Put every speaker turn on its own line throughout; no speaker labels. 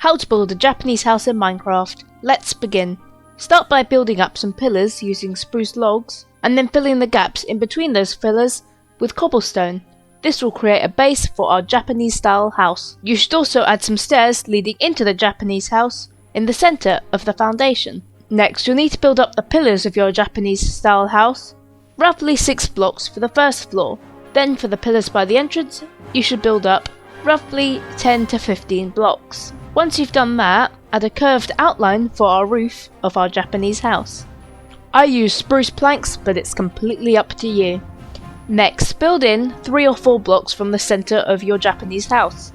How to build a Japanese house in Minecraft. Let's begin. Start by building up some pillars using spruce logs, and then filling the gaps in between those pillars with cobblestone. This will create a base for our Japanese style house. You should also add some stairs leading into the Japanese house in the centre of the foundation. Next, you'll need to build up the pillars of your Japanese style house, roughly 6 blocks for the first floor. Then for the pillars by the entrance, you should build up roughly 10 to 15 blocks. Once you've done that, add a curved outline for our roof of our Japanese house. I use spruce planks, but it's completely up to you. Next, build in 3 or 4 blocks from the centre of your Japanese house,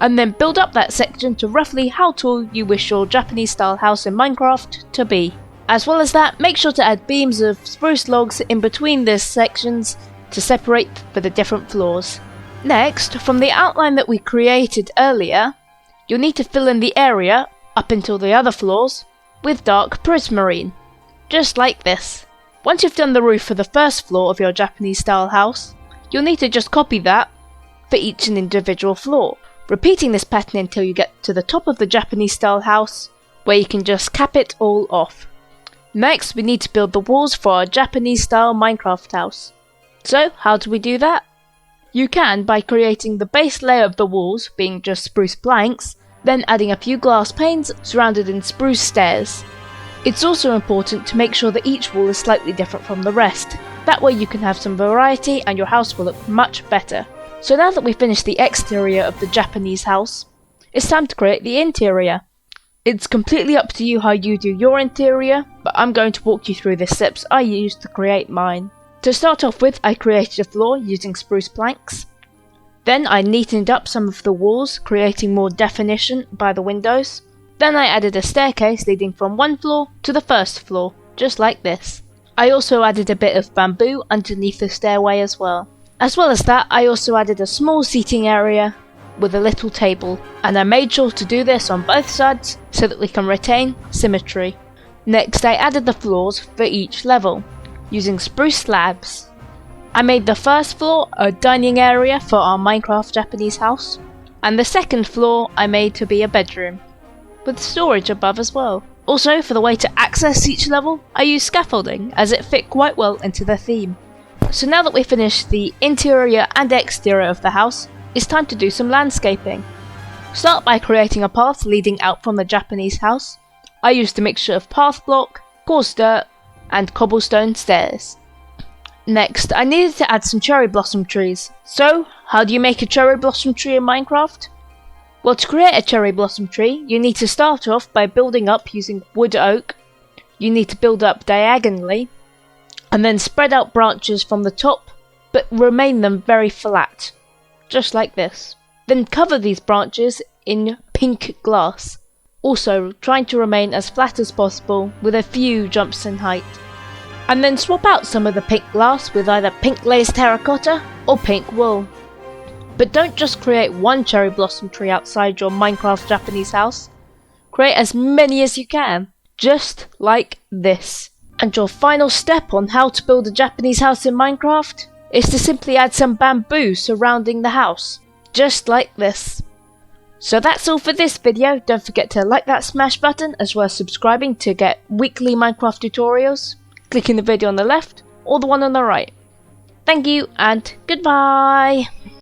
and then build up that section to roughly how tall you wish your Japanese style house in Minecraft to be. As well as that, make sure to add beams of spruce logs in between these sections to separate for the different floors. Next, from the outline that we created earlier, you'll need to fill in the area up until the other floors with dark prismarine, just like this. Once you've done the roof for the first floor of your Japanese style house, you'll need to just copy that for each individual floor, repeating this pattern until you get to the top of the Japanese style house, where you can just cap it all off. Next, we need to build the walls for our Japanese style Minecraft house. So, how do we do that? You can by creating the base layer of the walls being just spruce planks, then adding a few glass panes surrounded in spruce stairs. It's also important to make sure that each wall is slightly different from the rest. That way you can have some variety and your house will look much better. So now that we've finished the exterior of the Japanese house, it's time to create the interior. It's completely up to you how you do your interior, but I'm going to walk you through the steps I used to create mine. To start off with, I created a floor using spruce planks. Then I neatened up some of the walls, creating more definition by the windows. Then I added a staircase leading from one floor to the first floor, just like this. I also added a bit of bamboo underneath the stairway as well. As well as that, I also added a small seating area with a little table, and I made sure to do this on both sides so that we can retain symmetry. Next, I added the floors for each level, using spruce slabs. I made the first floor a dining area for our Minecraft Japanese house, and the second floor I made to be a bedroom, with storage above as well. Also, for the way to access each level, I used scaffolding as it fit quite well into the theme. So now that we've finished the interior and exterior of the house, it's time to do some landscaping. Start by creating a path leading out from the Japanese house. I used a mixture of path block, coarse dirt, and cobblestone stairs. Next, I needed to add some cherry blossom trees. So, how do you make a cherry blossom tree in Minecraft? Well, to create a cherry blossom tree, you need to start off by building up using wood oak. You need to build up diagonally, and then spread out branches from the top, but remain them very flat, just like this. Then cover these branches in pink glass, also trying to remain as flat as possible with a few jumps in height. And then swap out some of the pink glass with either pink glazed terracotta or pink wool. But don't just create one cherry blossom tree outside your Minecraft Japanese house. Create as many as you can, just like this. And your final step on how to build a Japanese house in Minecraft is to simply add some bamboo surrounding the house, just like this. So that's all for this video. Don't forget to like that smash button as well as subscribing to get weekly Minecraft tutorials. Clicking the video on the left or the one on the right. Thank you and goodbye!